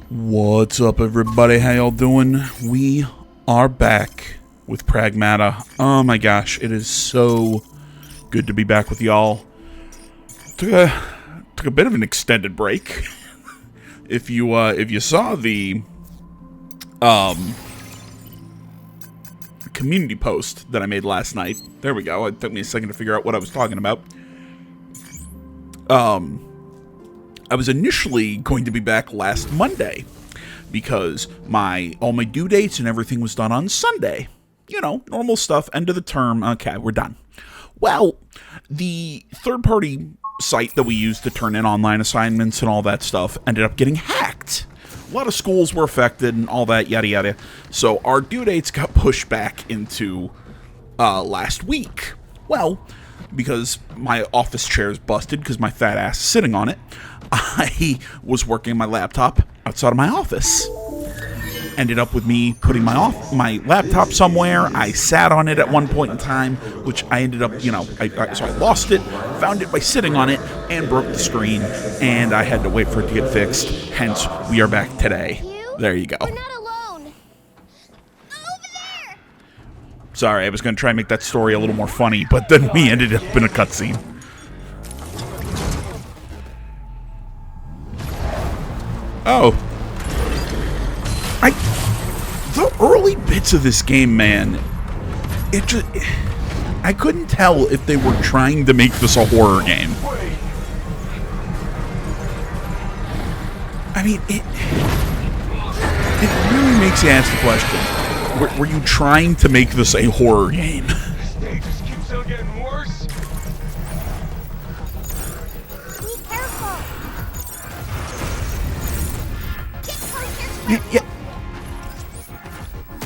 What's up, everybody? How y'all doing? We are back with Pragmata. Oh my gosh, it is so good to be back with y'all. Took a bit of an extended break. If you saw the community post that I made last night, there we go. It took me a second to figure out what I was talking about. I was initially going to be back last Monday because all my due dates and everything was done on Sunday. You know, normal stuff, end of the term, okay, we're done. Well, the third-party site that we used to turn in online assignments and all that stuff ended up getting hacked. A lot of schools were affected and all that, yada yada. So our due dates got pushed back into last week. Well, because my office chair is busted because my fat ass is sitting on it, I was working my laptop outside of my office. Ended up with me putting my laptop somewhere. I sat on it at one point in time, which I ended up, so I lost it, found it by sitting on it, and broke the screen, and I had to wait for it to get fixed. Hence, we are back today. There you go. We're not alone. Over there. Sorry, I was going to try and make that story a little more funny, but then we ended up in a cutscene. Oh. The early bits of this game, man, I couldn't tell if they were trying to make this a horror game. I mean, it really makes you ask the question, were you trying to make this a horror game? Be careful. Get closer. Yeah.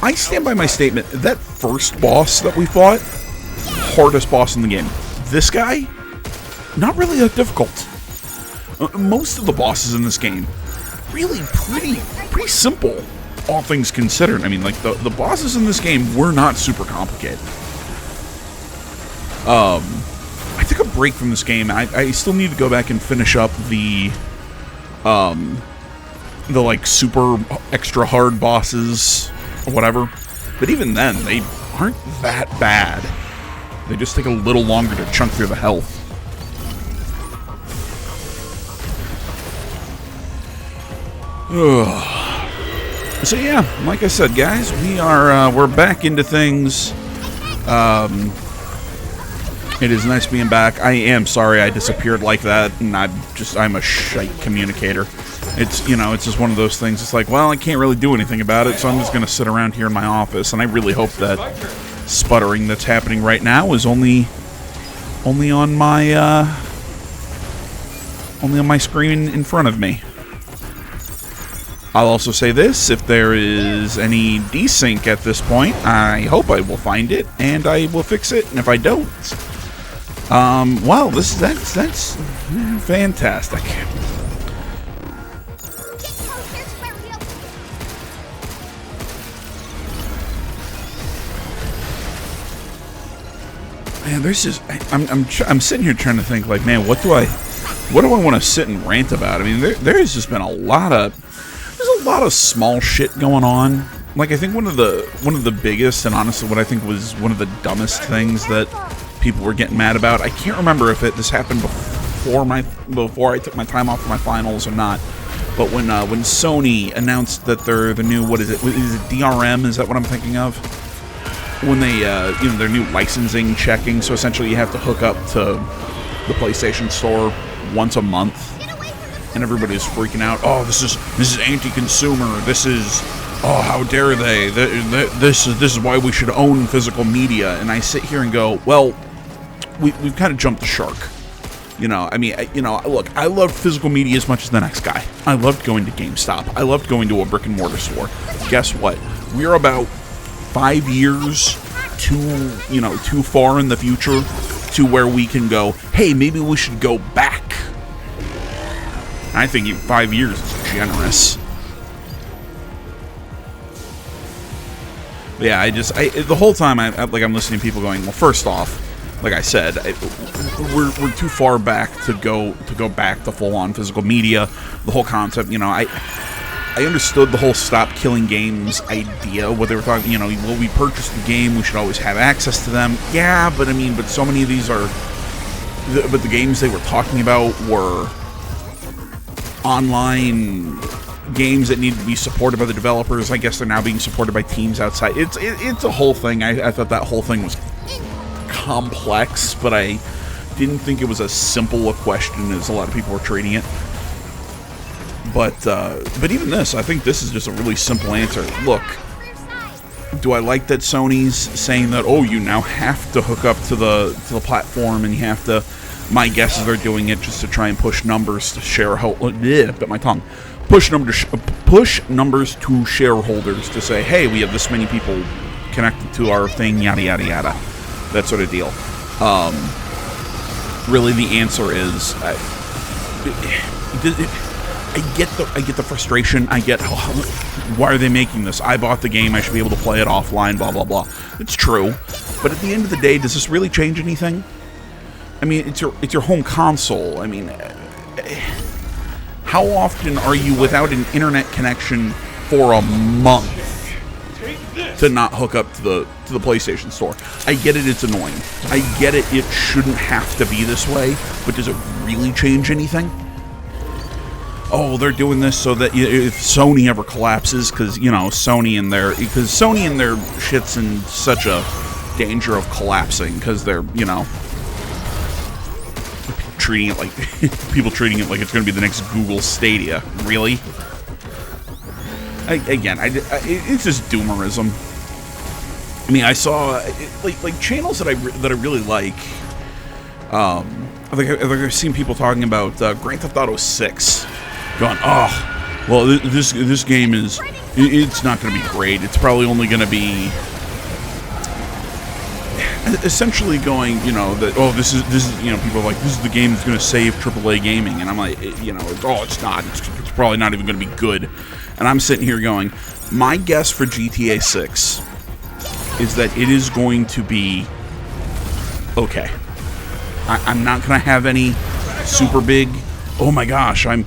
I stand by my statement. That first boss that we fought, hardest boss in the game. This guy, not really that difficult. Most of the bosses in this game, really pretty simple, all things considered. I mean, like, the bosses in this game were not super complicated. I took a break from this game. I still need to go back and finish up the like super extra hard bosses or whatever, but even then they aren't that bad. They just take a little longer to chunk through the health. So yeah, like I said, guys, we're back into things. It is nice being back. I am sorry I disappeared like that, and I'm a shite communicator. It's just one of those things. It's like, well, I can't really do anything about it, so I'm just going to sit around here in my office, and I really hope that sputtering that's happening right now is only on my screen in front of me. I'll also say this, if there is any desync at this point, I hope I will find it, and I will fix it, and if I don't, well, that's fantastic. Man, there's just I'm sitting here trying to think, like, man, what do I want to sit and rant about? I mean, there has just been a lot of small shit going on. Like, I think one of the biggest, and honestly what I think was one of the dumbest things that people were getting mad about, I can't remember if this happened before I took my time off for my finals or not, but when Sony announced that they're the new, what is it DRM, is that what I'm thinking of? When they, their new licensing checking, so essentially you have to hook up to the PlayStation Store once a month, and everybody is freaking out. Oh, this is anti-consumer. This is, oh, how dare they? This is why we should own physical media. And I sit here and go, well, we've kind of jumped the shark. Look, I loved physical media as much as the next guy. I loved going to GameStop. I loved going to a brick and mortar store. Guess what? We're about 5 years too far in the future to where we can go, hey, maybe we should go back. I think 5 years is generous. But yeah, the whole time I'm listening to people going, well, first off, like I said, we're too far back to go back to full on physical media. The whole concept, I understood the whole stop killing games idea, what they were talking, well, we purchased the game, we should always have access to them. Yeah, but so many of these are, but the games they were talking about were online games that need to be supported by the developers. I guess they're now being supported by teams outside. It's a whole thing. I thought that whole thing was complex, but I didn't think it was as simple a question as a lot of people were treating it. But even this, I think this is just a really simple answer. Look, do I like that Sony's saying that, oh, you now have to hook up to the platform and you have to, my guess is they're doing it just to try and push numbers to bit my tongue. Push numbers to shareholders to say, hey, we have this many people connected to our thing, yada, yada, yada. That sort of deal. Really, the answer is, I get the frustration. I get, why are they making this? I bought the game. I should be able to play it offline, blah, blah, blah. It's true. But at the end of the day, does this really change anything? I mean, it's your home console. I mean, how often are you without an internet connection for a month to not hook up to the PlayStation Store? I get it, it's annoying. I get it, it shouldn't have to be this way, but does it really change anything? Oh, they're doing this so that if Sony ever collapses, because Sony and their shit's in such a danger of collapsing, because they're people treating it like it's going to be the next Google Stadia. Really? It's just doomerism. I mean, I saw like channels that I really like. I think I've seen people talking about Grand Theft Auto 6. Going, oh, well, this game it's not going to be great. It's probably only going to be essentially going, that, oh, this is people are like, this is the game that's going to save AAA gaming, and I'm like, it's not. It's probably not even going to be good. And I'm sitting here going, my guess for GTA 6 is that it is going to be okay. I'm not going to have any super big, oh my gosh, I'm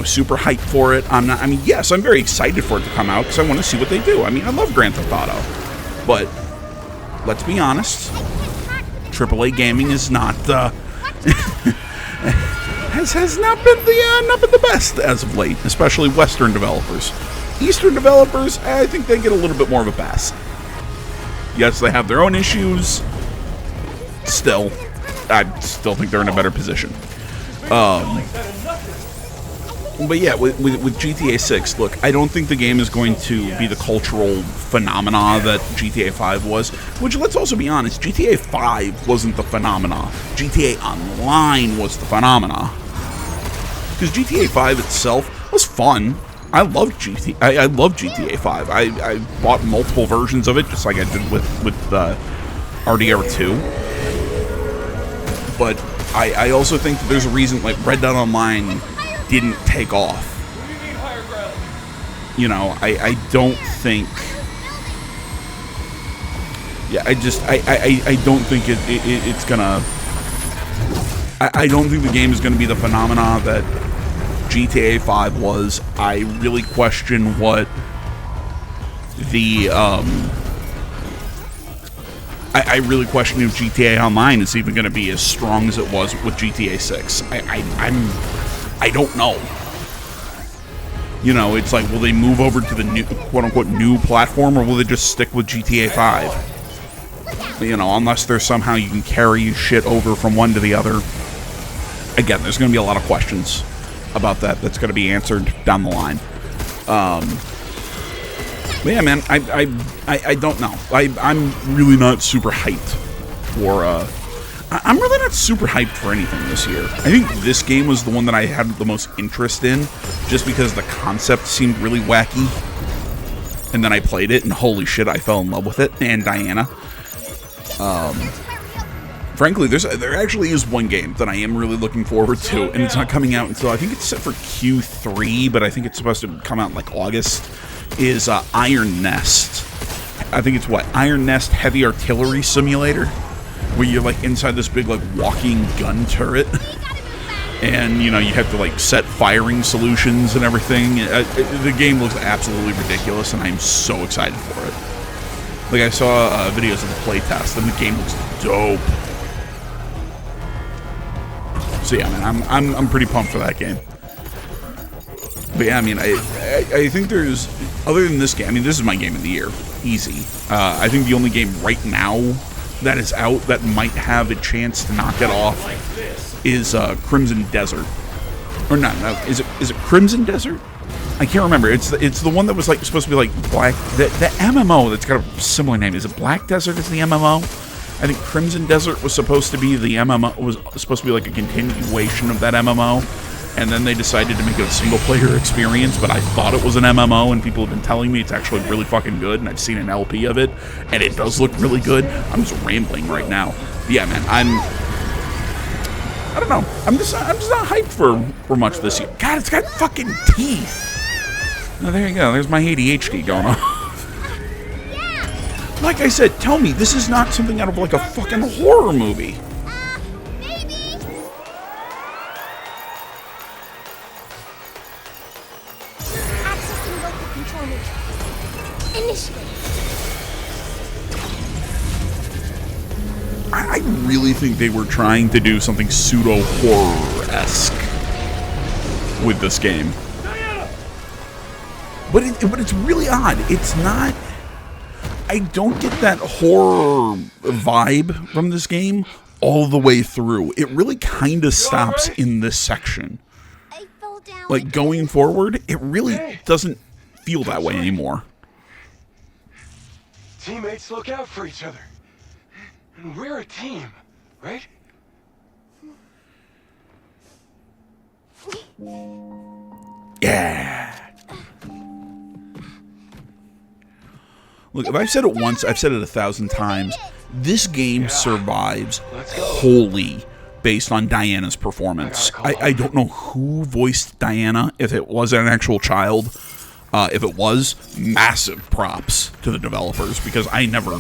super hyped for it. I'm not. I mean, yes, I'm very excited for it to come out because I want to see what they do. I mean, I love Grand Theft Auto, but let's be honest, AAA gaming is not has not been the best as of late, especially Western developers. Eastern developers, I think they get a little bit more of a pass. Yes, they have their own issues. Still, I still think they're in a better position. But yeah, with GTA 6, look, I don't think the game is going to be the cultural phenomena that GTA 5 was, which, let's also be honest, GTA 5 wasn't the phenomena. GTA Online was the phenomena. Because GTA 5 itself was fun. I loved GTA 5. I bought multiple versions of it, just like I did with RDR2. But I also think that there's a reason, like, Red Dead Online didn't take off. I don't think... Yeah, I don't think it's gonna... I don't think the game is gonna be the phenomena that GTA 5 was. I really question what the, I really question if GTA Online is even going to be as strong as it was with GTA 6. I don't know. It's like, will they move over to the new, quote-unquote, new platform, or will they just stick with GTA 5? Unless there's somehow you can carry shit over from one to the other. Again, there's going to be a lot of questions about that's going to be answered down the line. But yeah, man, I don't know. I'm really not super hyped for, I'm really not super hyped for anything this year. I think this game was the one that I had the most interest in, just because the concept seemed really wacky. And then I played it, and holy shit, I fell in love with it, and Diana. Frankly, there actually is one game that I am really looking forward to, and it's not coming out until, I think it's set for Q3, but I think it's supposed to come out in, like, August, is Iron Nest. I think it's, Iron Nest Heavy Artillery Simulator, where you're, like, inside this big, like, walking gun turret. and you have to like set firing solutions and everything. The game looks absolutely ridiculous, and I'm so excited for it. Like, I saw videos of the playtest, and the game looks dope. So yeah, man, I'm pretty pumped for that game. But yeah, I mean, I think there's, other than this game, I mean, this is my game of the year, easy. I think the only game right now that is out that might have a chance to knock it off is Crimson Desert. Or not, no, is it Crimson Desert? I can't remember. It's the one that was like supposed to be like Black, the MMO that's got a similar name. Is it Black Desert is the MMO? I think Crimson Desert was supposed to be the MMO, was supposed to be like a continuation of that MMO. And then they decided to make it a single-player experience, but I thought it was an MMO, and people have been telling me it's actually really fucking good, and I've seen an LP of it, and it does look really good. I'm just rambling right now. But yeah, man, I don't know. I'm just not hyped for much this year. God, it's got fucking teeth. Oh, there you go. There's my ADHD going on. Like I said, tell me, this is not something out of like a fucking horror movie. Maybe. Accessing local control matrix. Initiative. I really think they were trying to do something pseudo-horror-esque with this game. But it's really odd. It's not... I don't get that horror vibe from this game all the way through. It really kind of stops in this section. I fell down. Like, going forward, it really doesn't feel that way anymore. Teammates look out for each other. And we're a team, right? Yeah. Look, if I've said it once, I've said it 1,000 times. This game survives wholly based on Diana's performance. I don't know who voiced Diana, if it was an actual child. If it was, massive props to the developers, because I never...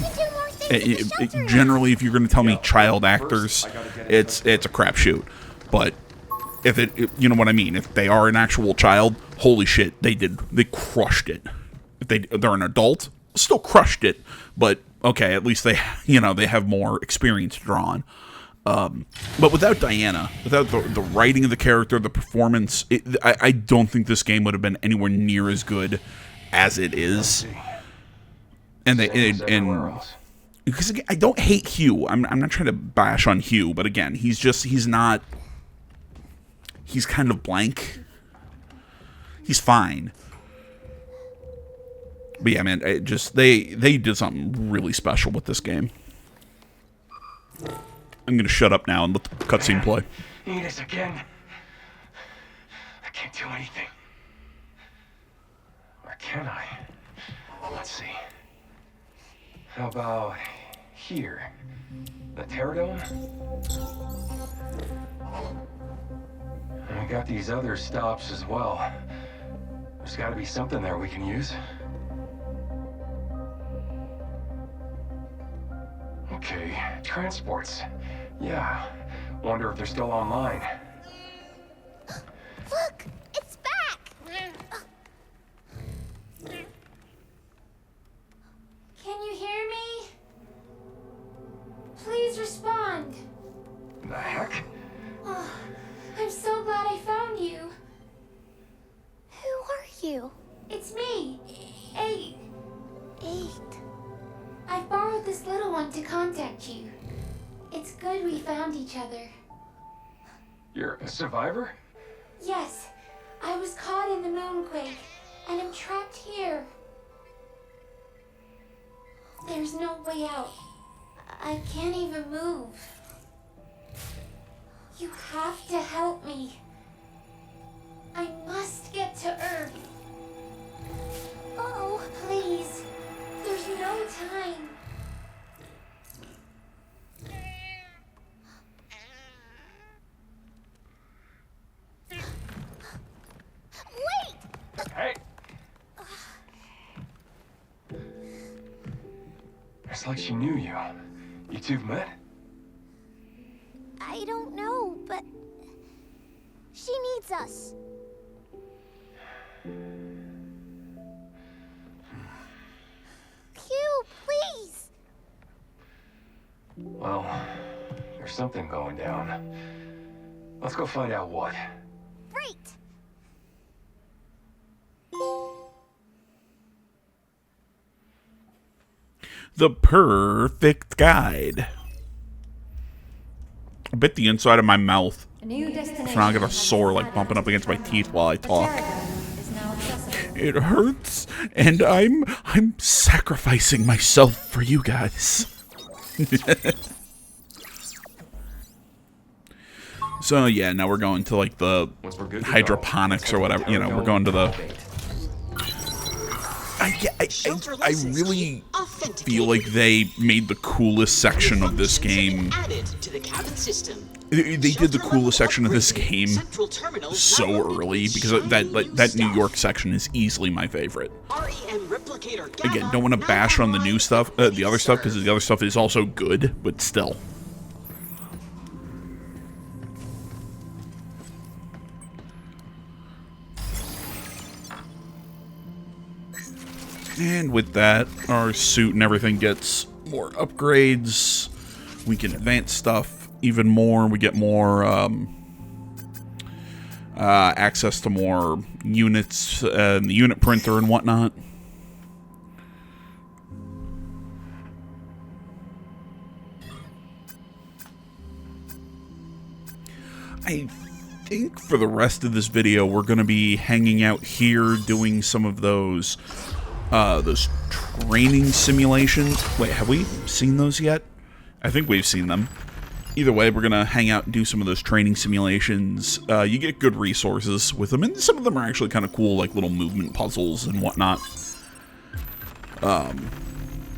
generally, if you're going to tell me child actors, it's a crapshoot. But if you know what I mean, if they are an actual child, holy shit, they crushed it. If they're an adult, still crushed it. But okay, at least they have more experience drawn. But without Diana, without the writing of the character, the performance, I don't think this game would have been anywhere near as good as it is. And because again, I don't hate Hugh. I'm not trying to bash on Hugh, but again, he's kind of blank. He's fine. But yeah, man, they did something really special with this game. I'm gonna shut up now and let the cutscene play. Eat us again. I can't do anything. Or can I? Let's see. How about here? The Pterodome? And we got these other stops as well. There's gotta be something there we can use. Okay, transports. Yeah. Wonder if they're still online. Look, it's back. Can you hear me? Please respond. The heck? Oh, I'm so glad I found you. Who are you? It's me, 8. 8. I borrowed this little one to contact you. It's good we found each other. You're a survivor? Yes, I was caught in the moonquake, and I'm trapped here. There's no way out. I can't even move. You have to help me. I must get to Earth. Oh, please. There's no time. Wait! Hey! It's like she knew you. You two met? I don't know, but something going down. Let's go find out what. Great. The perfect guide. I bet the inside of my mouth A new is destination not gonna has sore been like bumping up against my identified. teeth while I talk. Tarragon is now accessible. It hurts, and I'm sacrificing myself for you guys. So yeah, now we're going to like the Once we're good to go, hydroponics or whatever. You know, we're going to the. I really feel like they made the coolest section of this game. They did the coolest section of this game so early because that New York section is easily my favorite. Again, don't want to bash on the new stuff, the other stuff, because the other stuff is also good, but still. And with that, our suit and everything gets more upgrades. We can advance stuff even more. We get more access to more units, the unit printer and whatnot. I think for the rest of this video, we're going to be hanging out here doing some of those training simulations. Wait, have we seen those yet? I think we've seen them. Either way, we're going to hang out and do some of those training simulations. You get good resources with them, and some of them are actually kind of cool, like little movement puzzles and whatnot.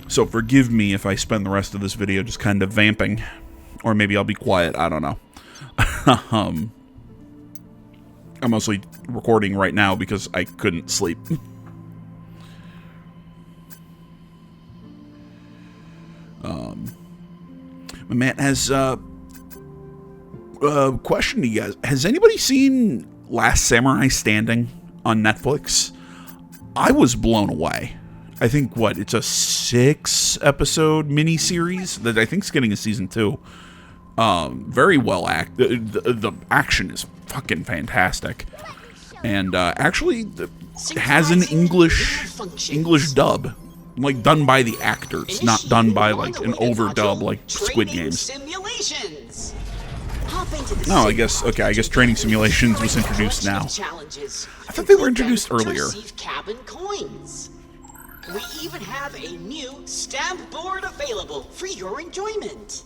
So forgive me if I spend the rest of this video just kind of vamping. Or maybe I'll be quiet, I don't know. I'm mostly recording right now because I couldn't sleep. Matt has question to you guys. Has anybody seen Last Samurai Standing on Netflix? I was blown away. I think, it's a 6-episode miniseries that I think is getting a season 2. Very well acted. The action is fucking fantastic. And actually has an English dub. Like, done by the actors, not done by, like, an overdub like Squid Games. Oh, I guess Training Simulations was introduced now. I thought they were introduced earlier. We even have a new stamp board available for your enjoyment.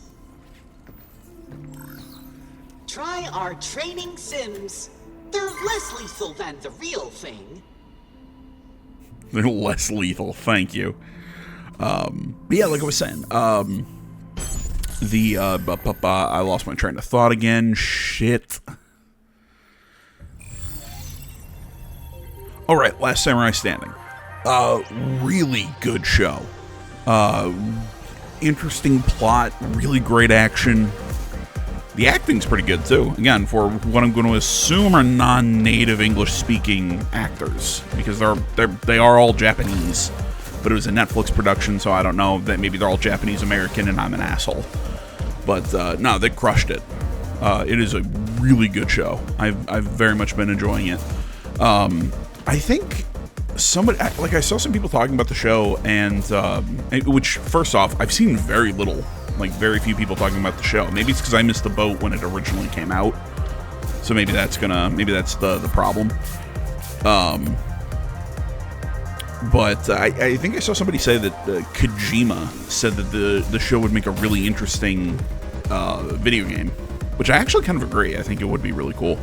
Try our training sims. They're less lethal than the real thing. They're less lethal, thank you. But yeah, like I was saying, I lost my train of thought again. Shit. Alright, Last Samurai Standing. Really good show. Interesting plot, really great action. The acting's pretty good too. Again, for what I'm going to assume are non-native English-speaking actors, because they are all Japanese. But it was a Netflix production, so I don't know that maybe they're all Japanese American and I'm an asshole. But no, they crushed it. It is a really good show. I've very much been enjoying it. I think I saw some people talking about the show, and which, first off, I've seen very little. Like, very few people talking about the show. Maybe it's because I missed the boat when it originally came out. So maybe that's the problem. But I think I saw somebody say that Kojima said that the show would make a really interesting video game, which I actually kind of agree. I think it would be really cool.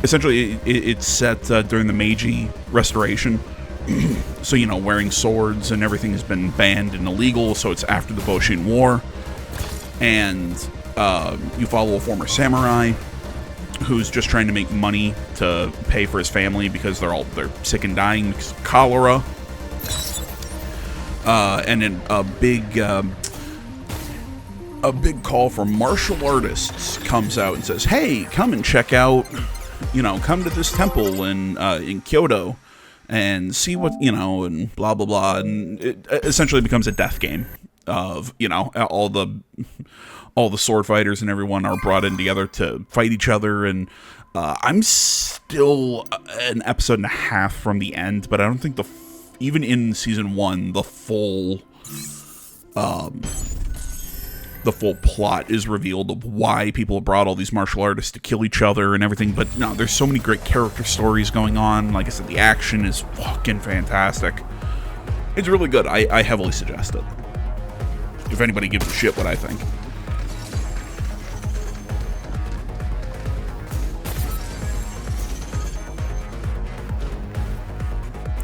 Essentially, it's set during the Meiji Restoration. So, wearing swords and everything has been banned and illegal, so it's after the Boshin War. And you follow a former samurai who's just trying to make money to pay for his family because they're sick and dying because of cholera. And then a big call for martial artists comes out and says, "Hey, come and check out, come to this temple in Kyoto and see what, and blah, blah, blah." And it essentially becomes a death game. of, you know, all the sword fighters and everyone are brought in together to fight each other. And I'm still an episode and a half from the end, but I don't think even in season 1 the full plot is revealed of why people have brought all these martial artists to kill each other and everything. But no, there's so many great character stories going on. Like I said, the action is fucking fantastic. It's really good. I heavily suggest it, if anybody gives a shit what I think.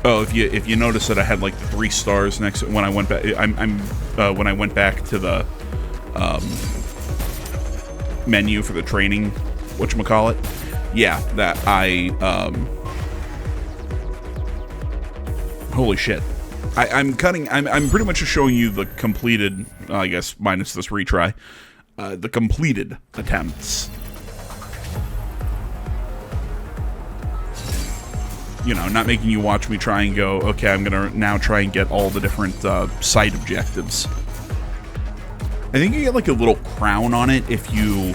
Oh, if you notice that I had like the 3 stars next to, when I went back, when I went back to the menu for the training, whatchamacallit, yeah, that holy shit. I'm pretty much just showing you the completed, I guess minus this retry, the completed attempts. You know, not making you watch me try and go, okay, I'm gonna now try and get all the different side objectives. I think you get like a little crown on it if you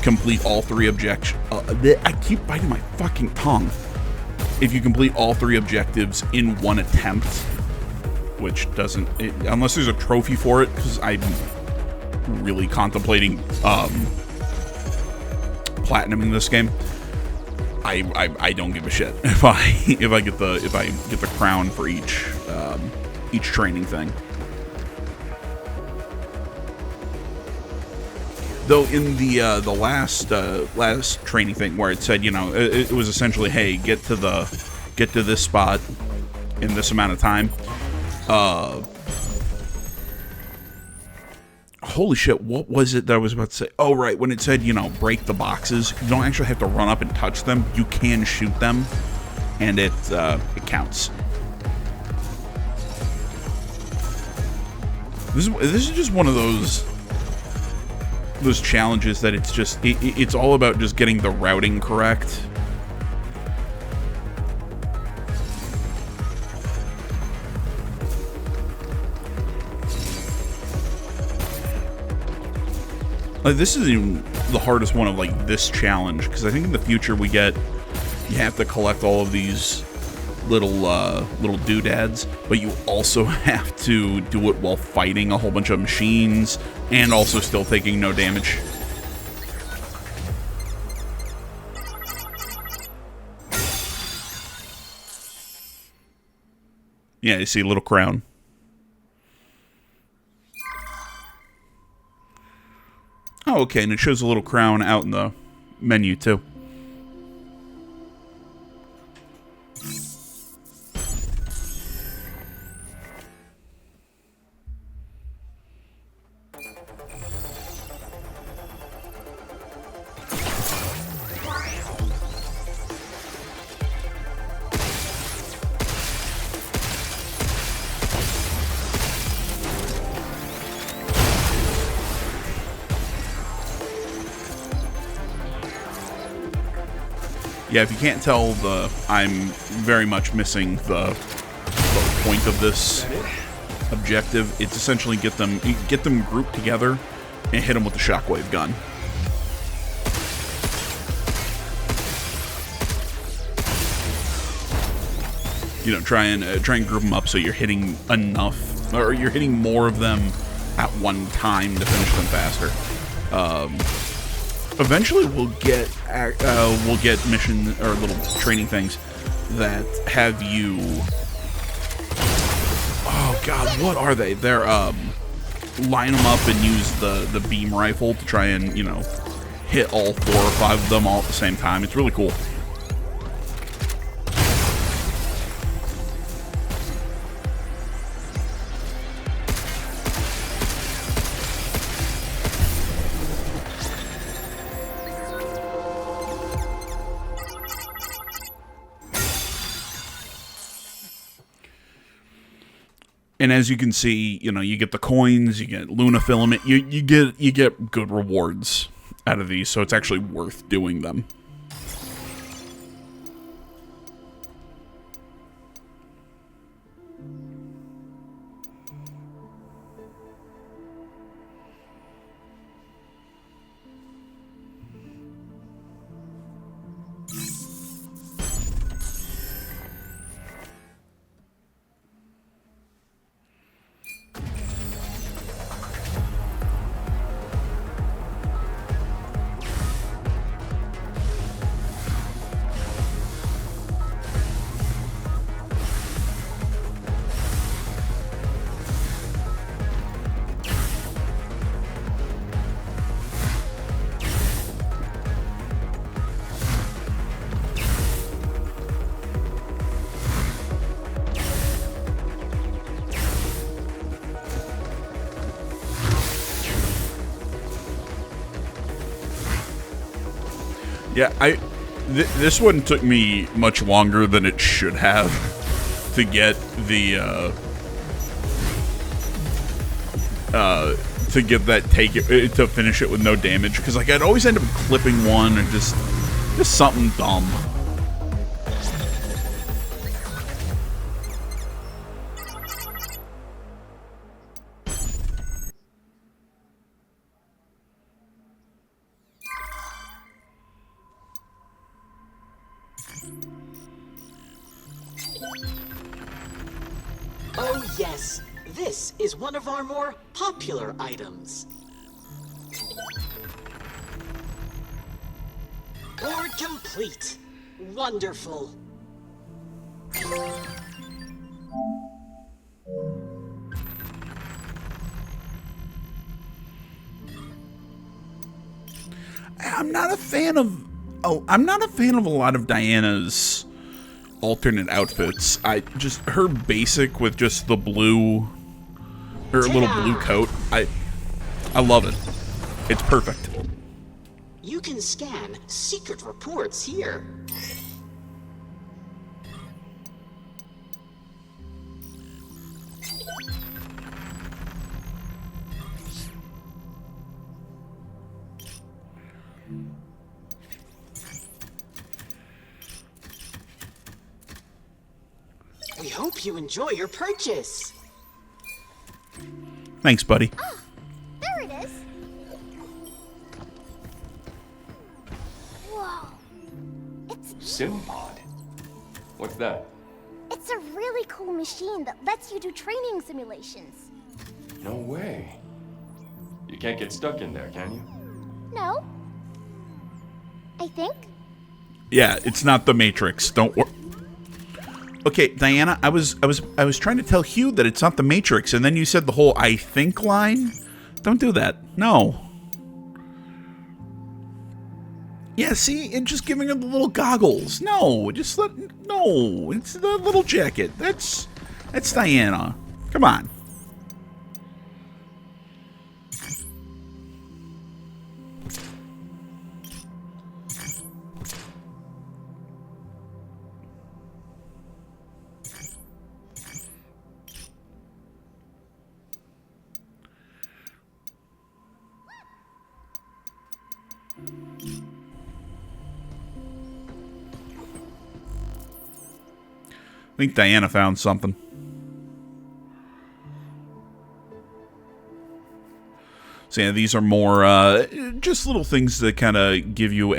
complete all 3 objectives. I keep biting my fucking tongue. If you complete all 3 objectives in one attempt, which doesn't, unless there's a trophy for it, because I'm really contemplating platinuming this game. I don't give a shit if I get the crown for each training thing. Though in the last training thing where it said, you know, it was essentially, hey, get to this spot in this amount of time. Holy shit, what was it that I was about to say? Oh, right, when it said, you know, break the boxes, you don't actually have to run up and touch them. You can shoot them, and it counts. This is just one of those challenges that it's all about just getting the routing correct. Like, this is even the hardest one of, like, this challenge, because I think in the future you have to collect all of these little doodads, but you also have to do it while fighting a whole bunch of machines, and also still taking no damage. Yeah, you see a little crown. Oh, okay, and it shows a little crown out in the menu, too. Yeah, if you can't tell, I'm very much missing the point of this objective. It's essentially get them grouped together and hit them with the shockwave gun. You know, try and group them up so you're hitting enough, or you're hitting more of them at one time to finish them faster. Eventually, we'll get mission or little training things that have you. Oh God, what are they? They're line them up and use the beam rifle to try and, you know, hit all 4 or 5 of them all at the same time. It's really cool. And as you can see, you know, you get the coins, you get Luna filament, you get good rewards out of these, so it's actually worth doing them. Yeah, this one took me much longer than it should have to get the to get that to finish it with no damage, because like I'd always end up clipping one or just something dumb. Oh yes, this is one of our more popular items. Board complete. Wonderful. I'm not a fan of a lot of Diana's alternate outfits. Her basic with just the blue, her little blue coat. I love it. It's perfect. You can scan secret reports here. We hope you enjoy your purchase. Thanks, buddy. Ah, there it is. Whoa. It's Simpod? What's that? It's a really cool machine that lets you do training simulations. No way. You can't get stuck in there, can you? No? I think. Yeah, it's not the Matrix. Don't worry. Okay, Diana, I was trying to tell Hugh that it's not the Matrix, and then you said the whole "I think" line. Don't do that. No. Yeah, see, and just giving her the little goggles. No, it's the little jacket. That's Diana. Come on. I think Diana found something. So yeah, these are more just little things that kind of give you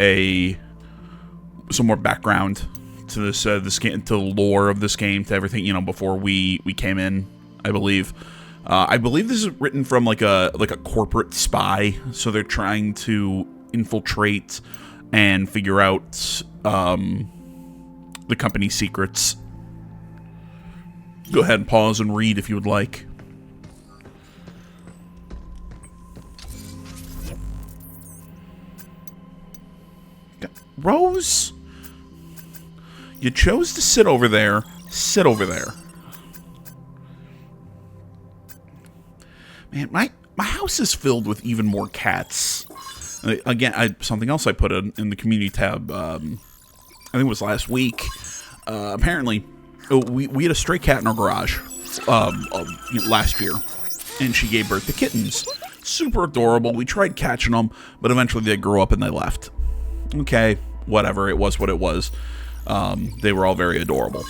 some more background to this game, to the lore of this game, to everything, before we came in. I believe this is written from like a corporate spy, so they're trying to infiltrate and figure out the company's secrets. Go ahead and pause and read if you would like. Rose, you chose to sit over there. Sit over there. Man, my house is filled with even more cats. Again, something else I put in the community tab, I think it was last week. Apparently, we had a stray cat in our garage last year, and she gave birth to kittens. Super adorable. We tried catching them, but eventually they grew up and they left. Okay, whatever. It was what it was. They were all very adorable.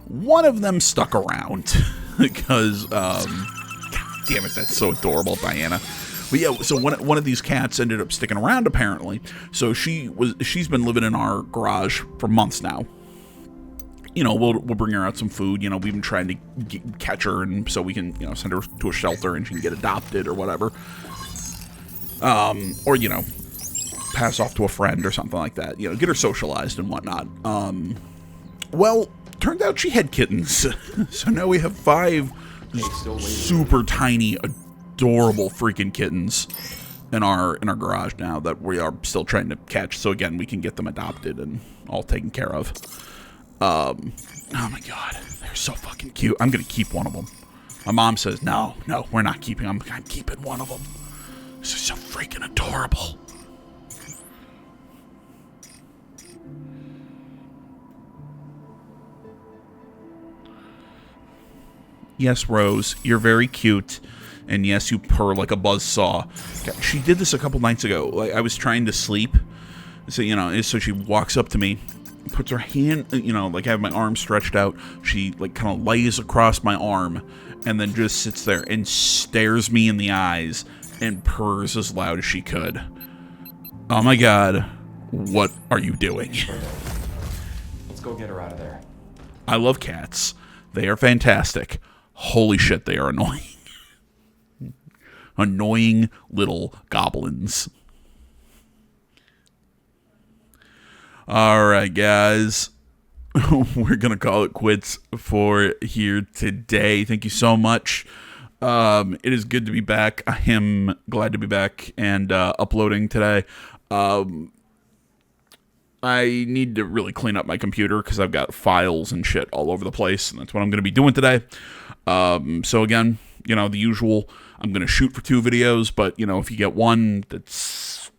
One of them stuck around because, God damn it, that's so adorable, Diana. But yeah, so one of these cats ended up sticking around apparently. So she's been living in our garage for months now. We'll bring her out some food. We've been trying to catch her, and so we can, send her to a shelter and she can get adopted or whatever. Or, pass off to a friend or something like that. Get her socialized and whatnot. Well, turned out she had kittens. So now we have 5 super tiny, adorable freaking kittens in our garage now that we are still trying to catch. So again, we can get them adopted and all taken care of. Oh my god, they're so fucking cute. I'm gonna keep one of them. My mom says, no, we're not keeping them. I'm keeping one of them. This is so freaking adorable. Yes, Rose, you're very cute. And yes, you purr like a buzzsaw. She did this a couple nights ago. Like, I was trying to sleep. So, so she walks up to me, puts her hand, like I have my arm stretched out. She, like, kind of lays across my arm and then just sits there and stares me in the eyes and purrs as loud as she could. Oh my god, what are you doing? Let's go get her out of there. I love cats. They are fantastic. Holy shit, they are annoying. Annoying little goblins. Alright, guys. We're going to call it quits for here today. Thank you so much. It is good to be back. I am glad to be back and uploading today. I need to really clean up my computer because I've got files and shit all over the place, and that's what I'm going to be doing today. So again, the usual. I'm going to shoot for 2 videos, but if you get one, that's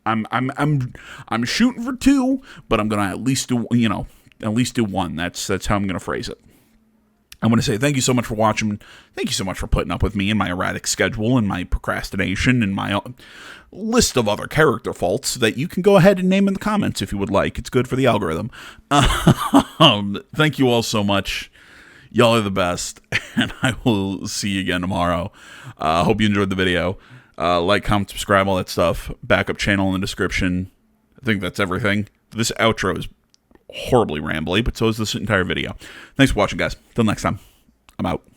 I'm shooting for 2, but I'm going to at least do one. That's how I'm going to phrase it. I want to say thank you so much for watching. Thank you so much for putting up with me and my erratic schedule and my procrastination and my list of other character faults that you can go ahead and name in the comments if you would like. It's good for the algorithm. Thank you all so much. Y'all are the best, and I will see you again tomorrow. Hope you enjoyed the video. Like, comment, subscribe, all that stuff. Backup channel in the description. I think that's everything. This outro is horribly rambly, but so is this entire video. Thanks for watching, guys. Till next time, I'm out.